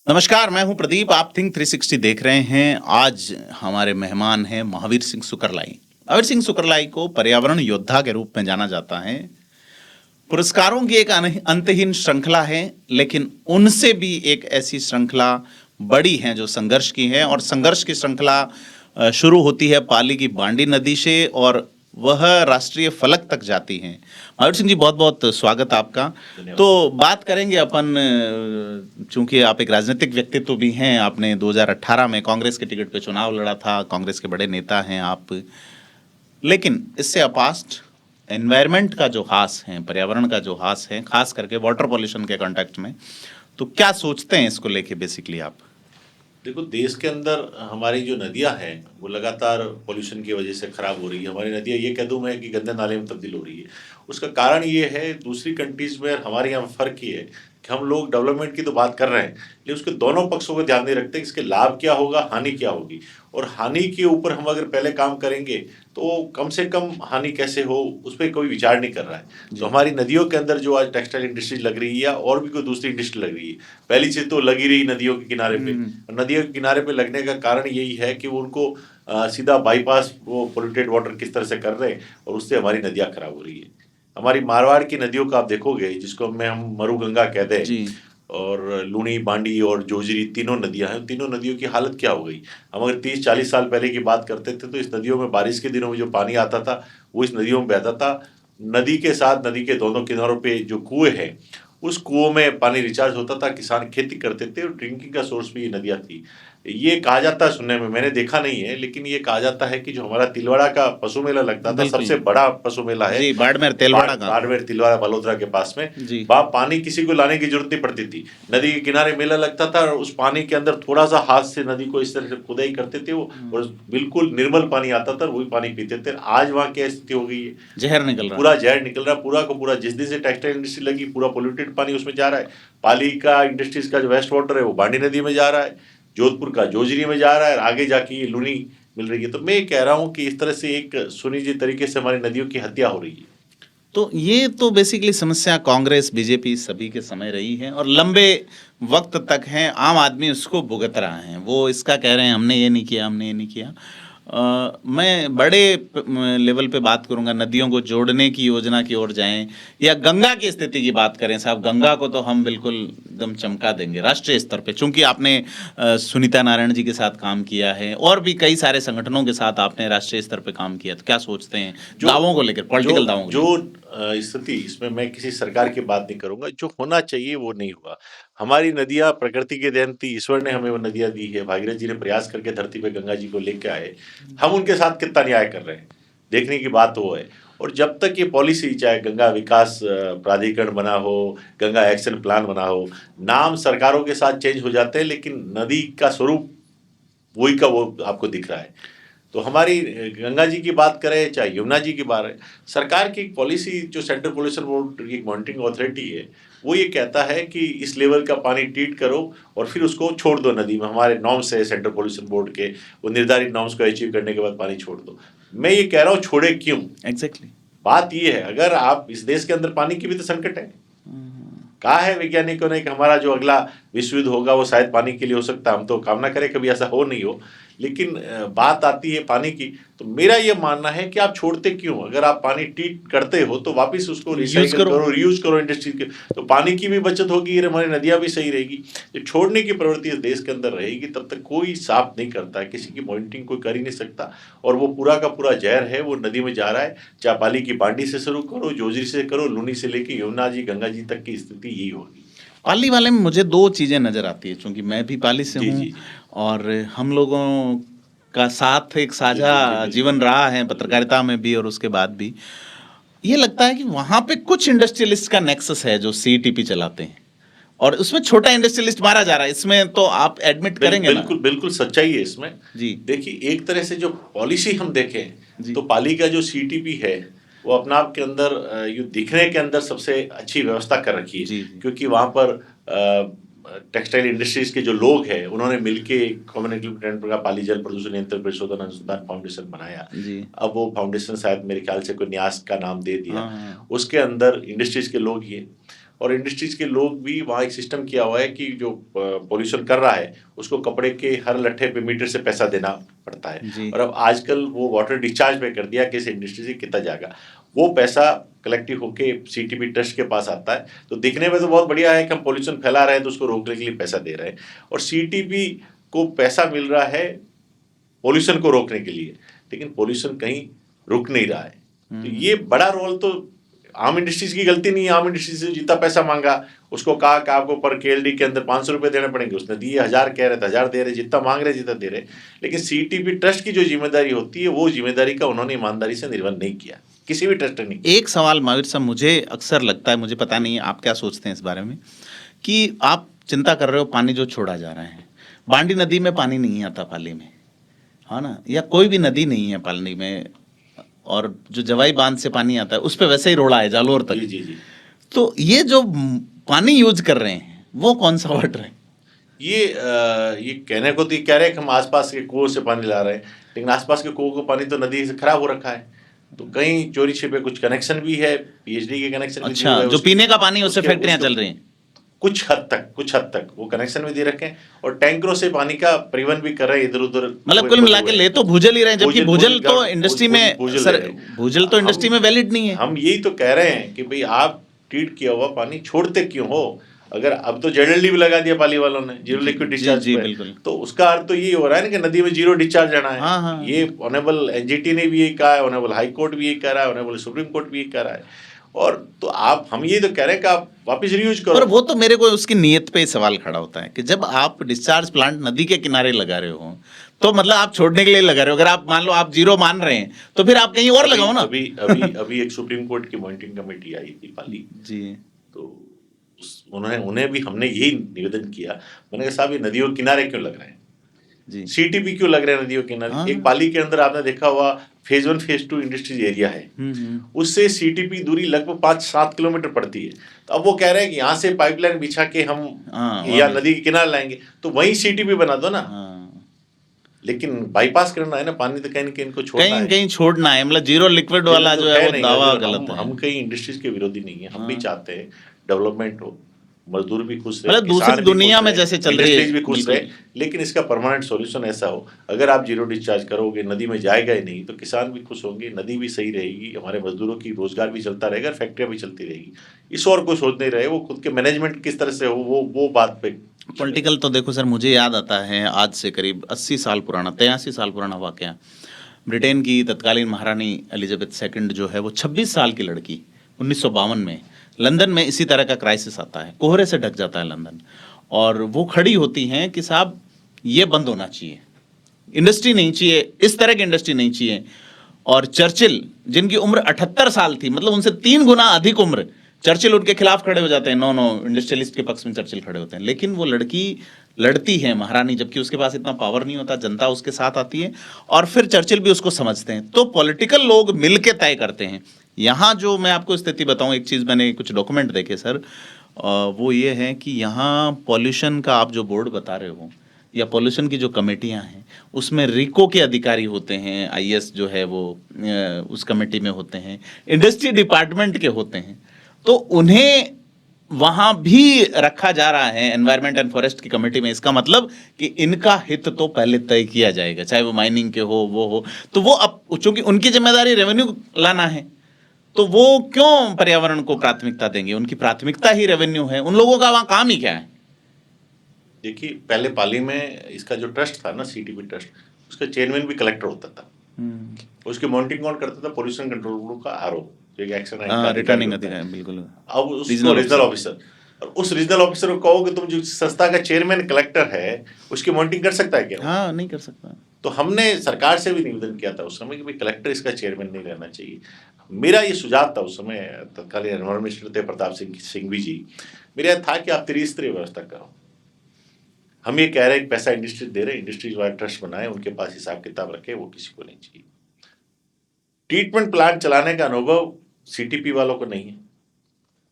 नमस्कार, मैं हूं प्रदीप। आप थिंक 360 देख रहे हैं। आज हमारे मेहमान हैं महावीर सिंह सुकरलाई। महावीर सिंह सुकरलाई को पर्यावरण योद्धा के रूप में जाना जाता है। पुरस्कारों की एक अंतहीन श्रृंखला है, लेकिन उनसे भी एक ऐसी श्रृंखला बड़ी है जो संघर्ष की है, और संघर्ष की श्रृंखला शुरू होती है पाली की बांडी नदी से और वह राष्ट्रीय फलक तक जाती हैं। महावीर सिंह जी, बहुत बहुत स्वागत आपका। तो बात करेंगे अपन, चूंकि आप एक राजनीतिक व्यक्तित्व भी हैं, आपने 2018 में कांग्रेस के टिकट पे चुनाव लड़ा था, कांग्रेस के बड़े नेता हैं आप, लेकिन इससे अपास्ट एनवायरनमेंट का जो हास है, पर्यावरण का जो हास है, खास करके वाटर पॉल्यूशन के कॉन्टेक्स्ट में, तो क्या सोचते हैं इसको लेके बेसिकली आप? देखो, देश के अंदर हमारी जो नदियां हैं वो लगातार पोल्यूशन की वजह से खराब हो रही है। हमारी नदियां, ये कह दूं मैं, कि गंदे नाले में तब्दील हो रही है। उसका कारण ये है, दूसरी कंट्रीज में हमारे यहाँ फर्क ये है कि हम लोग डेवलपमेंट की तो बात कर रहे हैं, लेकिन उसके दोनों पक्षों को ध्यान नहीं रखते कि इसके लाभ क्या होगा, हानि क्या होगी। और हानि के ऊपर हम अगर पहले काम करेंगे तो कम से कम हानि कैसे हो उस पर कोई विचार नहीं कर रहा है। तो हमारी नदियों के अंदर जो आज टेक्सटाइल इंडस्ट्री लग रही है या और भी कोई दूसरी इंडस्ट्री लग रही है, पहली चीज तो लगी रही नदियों के किनारे पे। नदियों के किनारे पे लगने का कारण यही है कि वो उनको सीधा बाईपास वो पोल्यूटेड वाटर किस तरह से कर रहे हैं, और उससे हमारी नदियां खराब हो रही है। हमारी मारवाड़ की नदियों का आप देखोगे, जिसको हम मरुगंगा कहते हैं, और लूनी, बांडी और जोजरी, तीनों नदियां हैं। तीनों नदियों की हालत क्या हो गई। हम अगर 30-40 साल पहले की बात करते थे तो इस नदियों में बारिश के दिनों में जो पानी आता था वो इस नदियों में बहता था। नदी के साथ, नदी के दोनों किनारों पे जो कुएं हैं, उस कुओं में पानी रिचार्ज होता था, किसान खेती करते थे, और ड्रिंकिंग का सोर्स भी ये नदियां थी। ये कहा जाता है, सुनने में, मैंने देखा नहीं है, लेकिन ये कहा जाता है कि जो हमारा तिलवाड़ा का पशु मेला लगता था, सबसे बड़ा पशु मेला है जी, बाड़मेर तिलवाड़ा का। बाड़मेर तिलवाड़ा बलोदरा के पास में। वहां पानी किसी को लाने की जरूरत नहीं पड़ती थी। नदी के किनारे मेला लगता था, और उस पानी के अंदर थोड़ा सा हाथ से नदी को इस तरह से खुदाई करते थे वो, और बिल्कुल निर्मल पानी आता था, वही पानी पीते थे। आज वहाँ क्या स्थिति हो गई है, जहर निकल रहा, पूरा जहर निकल रहा, पूरा को पूरा। जिस दिन से टेक्सटाइल इंडस्ट्री लगी, पूरा पोल्यूटेड पानी उसमें जा रहा है। पाली का इंडस्ट्रीज का जो वेस्ट वाटर है वो बांडी नदी में जा रहा है, जोधपुर का जोजरी में जा रहा है, और आगे जाके ये लूनी मिल रही है। तो मैं कह रहा हूँ कि इस तरह से एक सुनिश्चित तरीके से हमारी नदियों की हत्या हो रही है। तो ये तो बेसिकली समस्या कांग्रेस, बीजेपी सभी के समय रही है और लंबे वक्त तक है। आम आदमी उसको भुगत रहा है, वो इसका कह रहे हैं हमने ये नहीं किया, हमने ये नहीं किया। मैं बड़े लेवल पे बात करूंगा, नदियों को जोड़ने की योजना की ओर जाएं, या गंगा की स्थिति की बात करें। साहब, गंगा को तो हम बिल्कुल एकदम चमका देंगे राष्ट्रीय स्तर पे, चूंकि आपने सुनीता नारायण जी के साथ काम किया है और भी कई सारे संगठनों के साथ आपने राष्ट्रीय स्तर पे काम किया। तो क्या सोचते हैं दावों को लेकर, पॉलिटिकल दावों को? जो स्थिति, इसमें मैं किसी सरकार की बात नहीं करूंगा। जो होना चाहिए वो नहीं हुआ। हमारी नदियां प्रकृति के देन थी, ईश्वर ने हमें वो नदियां दी है। भागीरथ जी ने प्रयास करके धरती पे गंगा जी को लेके आए। हम उनके साथ कितना न्याय कर रहे हैं, देखने की बात वो है। और जब तक ये पॉलिसी, चाहे गंगा विकास प्राधिकरण बना हो, गंगा एक्शन प्लान बना हो, नाम सरकारों के साथ चेंज हो जाते हैं, लेकिन नदी का स्वरूप वही का वो आपको दिख रहा है। तो हमारी गंगा जी की बात करें, चाहे यमुना जी की बात है, सरकार की एक पॉलिसी, जो सेंट्रल पोल्यूशन बोर्ड की मॉनिटरिंग अथॉरिटी है, वो ये कहता है कि इस लेवल का पानी ट्रीट करो और फिर उसको छोड़ दो नदी में। हमारे नॉर्म्स है सेंट्रल पोल्यूशन बोर्ड के, वो निर्धारित नॉर्म्स को अचीव करने के बाद पानी छोड़ दो। मैं ये कह रहा हूँ, छोड़े क्यों? एग्जैक्टली बात ये है, अगर आप, इस देश के अंदर पानी की भी तो संकट है। कहा है वैज्ञानिकों ने कि हमारा जो अगला विश्व युद्ध होगा वो शायद पानी के लिए हो सकता है। हम तो कामना करें कभी ऐसा हो नहीं हो, लेकिन बात आती है पानी की, तो मेरा ये मानना है कि आप छोड़ते क्यों? अगर आप पानी ट्रीट करते हो तो वापस उसको रिसाइकल करो, रीयूज करो इंडस्ट्री के, तो पानी की भी बचत होगी, हमारी नदियां भी सही रहेगी। जब छोड़ने की प्रवृत्ति इस देश के अंदर रहेगी, तब तक कोई साफ नहीं करता है, किसी की मॉनिटरिंग कोई कर ही नहीं सकता, और वो पूरा का पूरा जहर है वो नदी में जा रहा है। चाहे पाली की बांडी से शुरू करो, जोजरी से करो, लूनी से लेके यमुना जी, गंगा जी तक की स्थिति यही होगी। पाली वाले में मुझे दो चीज़ें नज़र आती है, चूंकि मैं भी पाली से हूँ और हम लोगों का साथ एक साझा जीवन रहा है, पत्रकारिता में भी और उसके बाद भी। ये लगता है कि वहाँ पे कुछ इंडस्ट्रियलिस्ट का नेक्सस है जो सीईटीपी चलाते हैं, और उसमें छोटा इंडस्ट्रियलिस्ट मारा जा रहा है। इसमें तो आप एडमिट करेंगे ना? बिल्कुल बिल्कुल सच्चाई है इसमें जी। देखिए, एक तरह से जो पॉलिसी हम देखें तो पाली का जो सीटीपी है वो अपना आप के अंदर दिखने के अंदर सबसे अच्छी व्यवस्था कर रखी है। क्योंकि वहाँ पर टेक्सटाइल इंडस्ट्रीज के जो लोग हैं, उन्होंने मिलके कम्युनिटी का पाली जल प्रदूषण नियंत्रण परिशोधन अनुसंधान फाउंडेशन बनाया। अब वो फाउंडेशन शायद मेरे ख्याल से कोई न्यास का नाम दे दिया। उसके अंदर इंडस्ट्रीज के लोग ही हैं, और इंडस्ट्रीज के लोग भी वहाँ एक सिस्टम किया हुआ है कि जो पॉल्यूशन कर रहा है उसको कपड़े के हर लट्ठे पे मीटर से पैसा देना पड़ता है। जी। और अब आजकल वो वाटर डिस्चार्ज पे कर दिया कि इस इंडस्ट्री से कितना जाएगा, वो पैसा कलेक्टिव होके सीटीपी ट्रस्ट के पास आता है। तो दिखने में तो बहुत बढ़िया है कि हम पॉल्यूशन फैला रहे हैं तो उसको रोकने के लिए पैसा दे रहे हैं, और सीटीपी को पैसा मिल रहा है पॉल्यूशन को रोकने के लिए, लेकिन पॉल्यूशन कहीं रुक नहीं रहा है। तो ये बड़ा रोल तो आम इंडस्ट्रीज की गलती नहीं है। आम इंडस्ट्रीज से जितना पैसा मांगा उसको कहा कि आपको पर केएलडी के अंदर 500 रुपए देने पड़ेंगे, उसने दिए 1000, कह रहे थे 1000 दे रहे, जितना मांग रहे जितना दे रहे। लेकिन सीटीपी ट्रस्ट की जो जिम्मेदारी होती है वो जिम्मेदारी का उन्होंने ईमानदारी से निर्वहन नहीं किया, किसी भी ट्रस्ट ने नहीं किया। एक सवाल महावीर साहब मुझे अक्सर लगता है, मुझे पता नहीं आप क्या सोचते हैं इस बारे में, कि आप चिंता कर रहे हो पानी जो छोड़ा जा रहा है, बांडी नदी में पानी नहीं आता पाली में, हाँ ना, या कोई भी नदी नहीं है पाली में, और जो जवाई बांध से पानी आता है उस पे वैसे ही रोड़ा है जालोर तक। जी जी जी। तो ये जो पानी यूज कर रहे हैं वो कौन सा वाटर है? ये कहने को तो कह रहे हैं कि हम आसपास के कुओं से पानी ला रहे हैं, लेकिन आसपास के कुओं का पानी तो नदी से खराब हो रखा है। तो कहीं चोरी छिपे कुछ कनेक्शन भी है, पीएचडी के कनेक्शन भी दिए हुए अच्छा, हैं जो उसके- पीने का पानी है उससे उसके- फैक्ट्रियां उसके- चल रही हैं। कुछ हद तक वो कनेक्शन भी दे रखे हैं, और टैंकरों से पानी का परिवहन भी कर रहे हैं इधर उधर। मतलब कुल मिला के ले तो भूजल ही रहे हैं, जबकि भूजल तो भूजल- इंडस्ट्री भूजल- में भूजल सर, ले रहे हैं। भूजल तो इंडस्ट्री में वैलिड नहीं है। हम यही तो कह रहे हैं कि भाई आप ट्रीट किया हुआ पानी छोड़ते क्यों हो? अगर अब तो जेडएलडी भी लगा दिया पाली वालों ने, जीरो लिक्विड डिस्चार्ज जी, पे, बिल्कुल। तो उसका अर्थ तो यही हो रहा है ना कि नदी में जीरो डिस्चार्ज जाना है। हाँ, हाँ। ये ऑनेबल एनजीटी ने भी यही कहा है, ऑनेबल हाई कोर्ट भी यही कह रहा है, ऑनेबल सुप्रीम कोर्ट भी यही कह रहा है। और तो हम ये तो कह रहे हैं कि आप वापस रीयूज करो। पर वो तो मेरे को उसकी नीयत पे सवाल खड़ा होता है कि जब आप डिस्चार्ज प्लांट नदी के किनारे लगा रहे हो तो मतलब आप छोड़ने के लिए लगा रहे हो। अगर आप मान लो आप जीरो मान रहे हैं तो फिर आप कहीं और लगाओ ना। अभी एक सुप्रीम कोर्ट की मॉनिटरिंग कमेटी आई थी पाली जी। तो उन्हें भी हमने यही निवेदन किया, मैंने कहा साहब ये नदियों के किनारे क्यों लग रहे हैं जी। सीटीपी क्यों लग रहे हैं नदियों के किनारे? हाँ। एक पाली के अंदर आपने देखा हुआ फेज 1 फेज 2 इंडस्ट्रीज एरिया है, उससे सीटीपी दूरी लगभग 5-7 किलोमीटर पड़ती है। तो अब वो कह रहे हैं कि यहाँ से पाइपलाइन बिछा के हम या नदी के किनारे लाएंगे, तो वहीं सीटीपी बना दो ना। लेकिन बाईपास करना है ना, पानी तो कहीं कहीं इनको छोड़ना है, कहीं छोड़ना है। मतलब जीरो लिक्विड वाला जो है वो दावा गलत है। हम कहीं इंडस्ट्रीज के विरोधी नहीं है, हम भी चाहते हैं डेवलपमेंट हो, मजदूर भी खुश रहे, मतलब दूसरी दुनिया में जैसे चल रही है भी खुश रहे, लेकिन इसका परमानेंट सॉल्यूशन ऐसा हो। अगर आप जीरो डिस्चार्ज करोगे नदी में जाएगा ही नहीं, तो किसान भी खुश होंगे, नदी भी सही रहेगी, हमारे मजदूरों की रोजगार भी चलता रहेगा, फैक्ट्रियां भी चलती रहेगी। इस और कोई सोच नहीं रहे, वो खुद के मैनेजमेंट किस तरह से हो वो बात पे। पॉलिटिकल तो देखो सर, मुझे याद आता है आज से करीब 80 साल पुराना, 83 साल पुराना वाकया। ब्रिटेन की तत्कालीन महारानी एलिजाबेथ II जो है वो 26 साल की लड़की 1952 में लंदन में इसी तरह का क्राइसिस आता है, कोहरे से ढक जाता है लंदन, और वो खड़ी होती हैं कि साहब ये बंद होना चाहिए, इंडस्ट्री नहीं चाहिए, इस तरह की इंडस्ट्री नहीं चाहिए। और चर्चिल जिनकी उम्र 78 साल थी, मतलब उनसे 3 गुना अधिक उम्र, चर्चिल उनके खिलाफ खड़े हो जाते हैं। नो इंडस्ट्रियलिस्ट के पक्ष में चर्चिल खड़े होते हैं। लेकिन वो लड़की लड़ती है महारानी, जबकि उसके पास इतना पावर नहीं होता, जनता उसके साथ आती है और फिर चर्चिल भी उसको समझते हैं। तो पॉलिटिकल लोग मिल के तय करते हैं। यहाँ जो मैं आपको स्थिति बताऊँ, एक चीज़ मैंने कुछ डॉक्यूमेंट देखे सर, वो ये है कि यहाँ पॉल्यूशन का आप जो बोर्ड बता रहे हो या पॉल्यूशन की जो कमेटियां हैं उसमें रिको के अधिकारी होते हैं, आईएएस जो है वो उस कमेटी में होते हैं, इंडस्ट्री डिपार्टमेंट के होते हैं। तो उन्हें वहां भी रखा जा रहा है एनवायरमेंट एंड फॉरेस्ट की कमेटी में। इसका मतलब कि इनका हित तो पहले तय किया जाएगा, चाहे वो माइनिंग के हो वो हो। तो वो अब चूंकि उनकी जिम्मेदारी रेवेन्यू लाना है, तो वो क्यों पर्यावरण को प्राथमिकता देंगे? उनकी प्राथमिकता ही रेवेन्यू है। उन लोगों का वहां काम ही क्या है? देखिए, पहले पाली में इसका जो ट्रस्ट था ना, सीटीपी ट्रस्ट, उसका चेयरमैन भी कलेक्टर होता था। उसकी मॉनिटरिंग कौन करता था? पोल्यूशन कंट्रोल बोर्ड का आरओ, जो एक एक्शन रिटर्निंग अधिकारी, बिल्कुल। अब उसको रीजनल ऑफिसर, और उस रीजनल ऑफिसर को कहो कि तुम जो संस्था का चेयरमैन कलेक्टर है उसकी मॉनिटरिंग कर सकता है क्या? हाँ, नहीं कर सकता। तो हमने सरकार से भी निवेदन किया था उस समय कि भाई कलेक्टर इसका चेयरमैन नहीं रहना चाहिए। मेरा ये सुझाव था उस समय, तत्कालीन एनवायरमेंट मिनिस्टर थे प्रताप सिंह जी, मेरा यह था कि आप त्रिस्तरीय व्यवस्था करो। हम ये कह रहे हैं कि पैसा इंडस्ट्री दे रहे हैं, इंडस्ट्रीज वाला ट्रस्ट बनाए, उनके पास हिसाब किताब रखे, वो किसी को नहीं चाहिए। ट्रीटमेंट प्लांट चलाने का अनुभव सीटीपी वालों को नहीं है,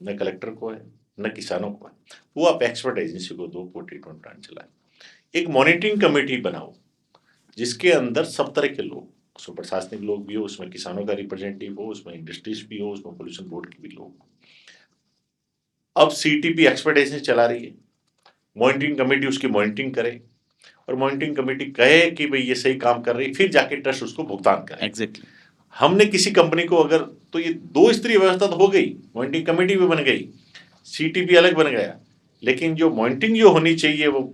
न कलेक्टर को है, न किसानों को है। वो आप एक्सपर्ट एजेंसी को दो, वो ट्रीटमेंट प्लांट चलाए। एक मॉनिटरिंग कमेटी बनाओ जिसके अंदर सब तरह के लोग, उसमें प्रशासनिक लोग भी हो, उसमें किसानों का रिप्रेजेंटेटिव हो, उसमें इंडस्ट्रीज भी हो, उसमें पोल्यूशन बोर्ड के भी लोग, अब सीटीपी एक्सपर्टाइज चला रही है, मॉनिटरिंग कमेटी उसकी मॉनिटरिंग करे और मॉनिटरिंग कमेटी कहे कि भाई ये सही काम कर रही है, फिर जाके ट्रस्ट उसको भुगतान करे। एग्जैक्टली। हमने किसी कंपनी को अगर, तो ये दो स्तरीय व्यवस्था तो हो गई, मॉनिटरिंग कमेटी भी बन गई, सीटीपी अलग बन गया, लेकिन जो मॉनिटरिंग जो होनी चाहिए वो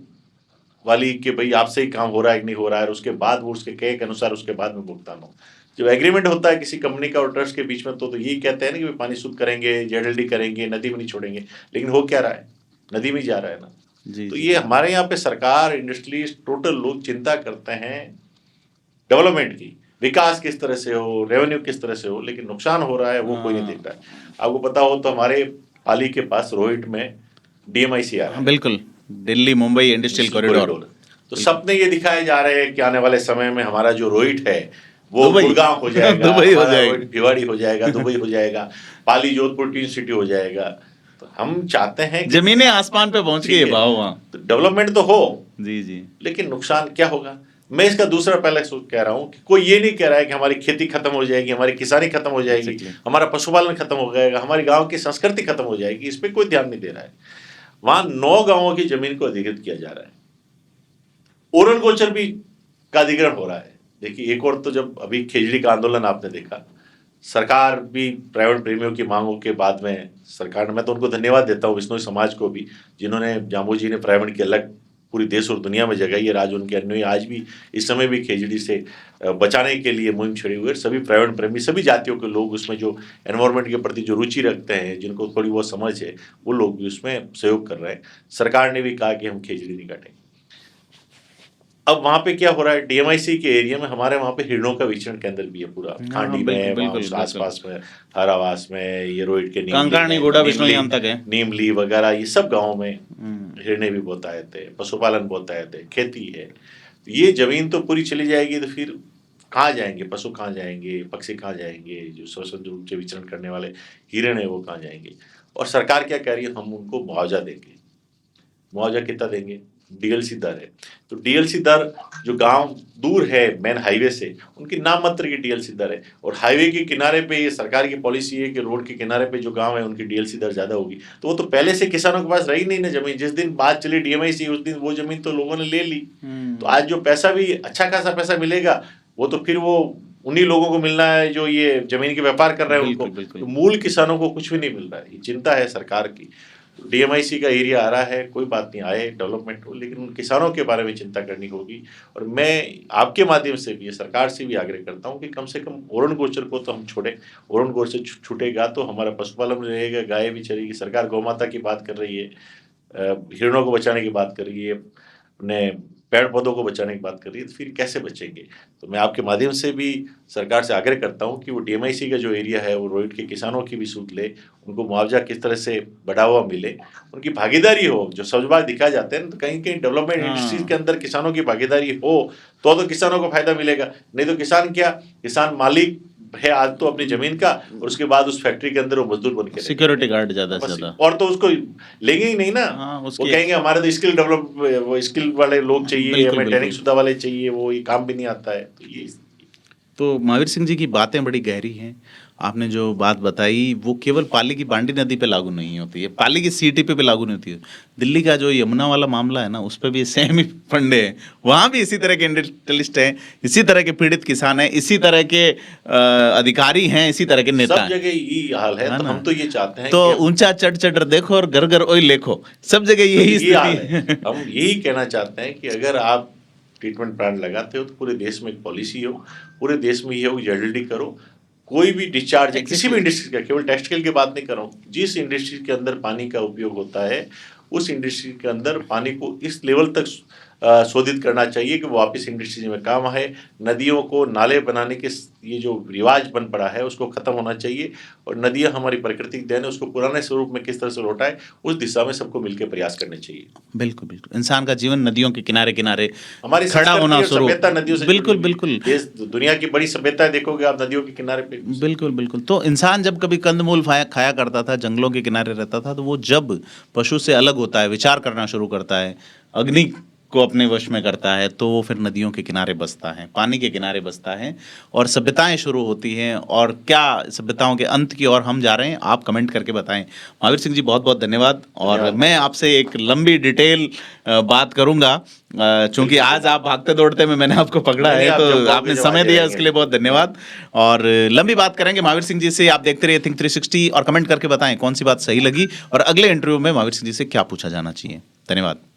वाली कि भाई आपसे ही काम हो रहा है कि नहीं हो रहा है, और उसके बाद वो उसके कहे के अनुसार उसके बाद में भुगतान हो। जब एग्रीमेंट होता है किसी कंपनी का और ट्रस्ट के बीच में, तो यही कहते हैं ना कि भाई पानी शुद्ध करेंगे, जेडएलडी करेंगे, नदी में नहीं छोड़ेंगे, लेकिन हो क्या रहा है, नदी में जा रहा है ना। तो ये हमारे यहाँ पे सरकार, इंडस्ट्रीज, टोटल लोग चिंता करते हैं डेवलपमेंट की, विकास किस तरह से हो, रेवेन्यू किस तरह से हो, लेकिन नुकसान हो रहा है वो कोई नहीं देख रहा है। आपको पता हो तो हमारे पाली के पास रोहित में डीएमआईसी आ रहा है, बिल्कुल, दिल्ली मुंबई इंडस्ट्रियल कॉरिडोर। तो सपने ये दिखाए जा रहे हैं कि आने वाले समय में हमारा जो रोहित है वो गुड़गांव हो जाएगा, दुबई हो जाएगा, भिवाड़ी हो जाएगा, दुबई हो जाएगा, पाली जोधपुर टीन सिटी हो जाएगा। तो हम चाहते हैं जमीनें आसमान पे पहुंच गई है भाव वहाँ, तो डेवलपमेंट तो हो जी जी, लेकिन नुकसान क्या होगा। मैं इसका दूसरा पहले कह रहा हूँ कि कोई ये नहीं कह रहा है कि हमारी खेती खत्म हो जाएगी, हमारी किसानी खत्म हो जाएगी, हमारा पशुपालन खत्म हो जाएगा, हमारी गांव की संस्कृति खत्म हो जाएगी, इस पर कोई ध्यान नहीं दे रहा है। वहां 9 गांवों की जमीन को अधिकृत किया जा रहा है, ओरन गोचर भी का अधिग्रहण हो रहा है। देखिए, एक और तो जब अभी खेजड़ी का आंदोलन आपने देखा, सरकार भी प्राइवेट प्रेमियों की मांगों के बाद में सरकार ने, मैं तो उनको धन्यवाद देता हूँ बिश्नोई समाज को भी, जिन्होंने जामू जी ने प्राइवेट की अलग पूरी देश और दुनिया में जगाई है। आज उनके अन्य आज भी इस समय भी खेजड़ी से बचाने के लिए मुहिम छड़ी हुई है। सभी प्राइवेट प्रेमी, सभी जातियों के लोग उसमें जो एनवायरनमेंट के प्रति जो रुचि रखते हैं, जिनको थोड़ी बहुत समझ है, वो लोग भी उसमें सहयोग कर रहे हैं। सरकार ने भी कहा कि हम खेजड़ी नहीं काटेंगे। अब वहां पे क्या हो रहा है, डीएमआईसी के एरिया में हमारे वहां पे हिरणों का विचरण केंद्र भी है पूरा, खांडी में, आसपास में, हरावास में, ये रोहित के नीमली वगैरह, ये सब गाँव में हिरणे भी बहुत आए थे, पशुपालन बहुत आए थे, खेती है। ये जमीन तो पूरी चली जाएगी तो फिर कहाँ जाएंगे पशु, कहाँ जाएंगे पक्षी, कहाँ जाएंगे जो स्वतंत्र रूप से विचरण करने वाले हिरण है वो कहाँ जाएंगे। और सरकार क्या कह रही है, हम उनको मुआवजा देंगे। मुआवजा कितना देंगे, डीएलसी दर है। तो डीएलसी दर जो गांव दूर है मेन हाईवे से, उनकी नाम मात्र की डीएलसी दर है। और हाईवे के किनारे पे ये सरकार की पॉलिसी है कि रोड के किनारे पे जो गांव है उनकी डीएलसी दर ज्यादा होगी। तो वो तो पहले से किसानों के पास रही नहीं ना जमीन, जिस दिन बात चली डीएमआईसी उस दिन वो जमीन तो लोगों ने ले ली। तो आज जो पैसा भी अच्छा खासा पैसा मिलेगा वो तो फिर वो उन्हीं लोगों को मिलना है जो ये जमीन के व्यापार कर रहे हैं उनको। तो मूल किसानों को कुछ भी नहीं मिल रहा है। ये चिंता है सरकार की। डीएमआईसी का एरिया आ रहा है, कोई बात नहीं, आए डेवलपमेंट हो, लेकिन उन किसानों के बारे में चिंता करनी होगी। और मैं आपके माध्यम से भी सरकार से भी आग्रह करता हूं कि कम से कम ओरन गोचर को तो हम छोड़ें। ओरन गोचर छूटेगा तो हमारा पशुपालन रहेगा, गाय भी चलेगी। सरकार गौ माता की बात कर रही है, हिरणों को बचाने की बात कर रही है, अपने पेड़ पौधों को बचाने की बात कर रही है, तो फिर कैसे बचेंगे। तो मैं आपके माध्यम से भी सरकार से आग्रह करता हूं कि वो डीएमआईसी का जो एरिया है वो रोहित के किसानों की भी सूट ले, उनको मुआवजा किस तरह से बढ़ावा मिले, उनकी भागीदारी हो। जो सब बात दिखाए जाते हैं तो कहीं कहीं डेवलपमेंट इंडस्ट्रीज के अंदर किसानों की भागीदारी हो तो किसानों को फायदा मिलेगा। नहीं तो किसान क्या, किसान मालिक है आज तो अपनी जमीन का, और उसके बाद उस फैक्ट्री के अंदर वो मजदूर बन के सिक्योरिटी गार्ड ज्यादा से ज्यादा, और तो उसको लेंगे ही नहीं ना। वो कहेंगे हमारे तो स्किल डेवलप, वो स्किल वाले लोग चाहिए, हमें ट्रेनिंग शुदा वाले चाहिए, वो ये काम भी नहीं आता है। तो ये तो महावीर सिंह जी की बातें बड़ी गहरी हैं। आपने जो बात बताई वो केवल पाली की बांडी नदी पे लागू नहीं होती है, पाली की सीटीपी पे लागू नहीं होती है। दिल्ली का जो यमुना वाला मामला है ना, उस पर भी सेम ही फंडे हैं, वहाँ भी इसी तरह के इंडस्ट्रियलिस्ट हैं, इसी तरह के पीड़ित किसान हैं, इसी तरह के अधिकारी हैं, इसी तरह के नेता हैं। सब जगह यही हाल है। तो हम तो ये चाहते हैं तो ऊंचा चढ़ चढ़ देखो और घर घर ओई लेखो, सब जगह यही स्थिति है। हम यही कहना चाहते हैं कि अगर आप ट्रीटमेंट प्लांट लगाते हो तो पूरे देश में एक पॉलिसी हो, पूरे देश में ये हो जेडएलडी करो। कोई भी डिस्चार्ज है किसी भी इंडस्ट्री का, केवल टेक्सटाइल की बात नहीं कर रहा हूँ, जिस इंडस्ट्री के अंदर पानी का उपयोग होता है उस इंडस्ट्री के अंदर पानी को इस लेवल तक शोधित करना चाहिए कि वो वापस इंडस्ट्री में काम आए। नदियों को नाले बनाने के ये जो रिवाज बन पड़ा है उसको खत्म होना चाहिए, और नदियां हमारी प्राकृतिक देन है, उसको पुराने स्वरूप में किस तरह से लौटाए उस दिशा में सबको मिलकर प्रयास करने चाहिए। बिल्कुल बिल्कुल, इंसान का जीवन नदियों के किनारे किनारे हमारी खड़ा होना शुरू, सभ्यता नदियों से, बिल्कुल बिल्कुल, दुनिया की बड़ी सभ्यता देखोगे आप नदियों के किनारे पे। बिल्कुल बिल्कुल। तो इंसान जब कभी कंदमूल खाया करता था, जंगलों के किनारे रहता था, तो वो जब पशु से अलग होता है, विचार करना शुरू करता है, अग्नि को अपने वश में करता है तो वो फिर नदियों के किनारे बसता है, पानी के किनारे बसता है और सभ्यताएं शुरू होती हैं। और क्या सभ्यताओं के अंत की ओर हम जा रहे हैं, आप कमेंट करके बताएं। महावीर सिंह जी बहुत बहुत धन्यवाद। और धन्यवाद। मैं आपसे एक लंबी डिटेल बात करूंगा, चूंकि आज आप भागते दौड़ते में मैंने आपको पकड़ा नहीं, है, आप जब तो कहोगे आपने जब समय आ दिया जाएंगे। उसके लिए बहुत धन्यवाद। और लंबी बात करेंगे महावीर सिंह जी से। आप देखते रहिए थिंक 360 और कमेंट करके बताएं कौन सी बात सही लगी और अगले इंटरव्यू में महावीर सिंह जी से क्या पूछा जाना चाहिए। धन्यवाद।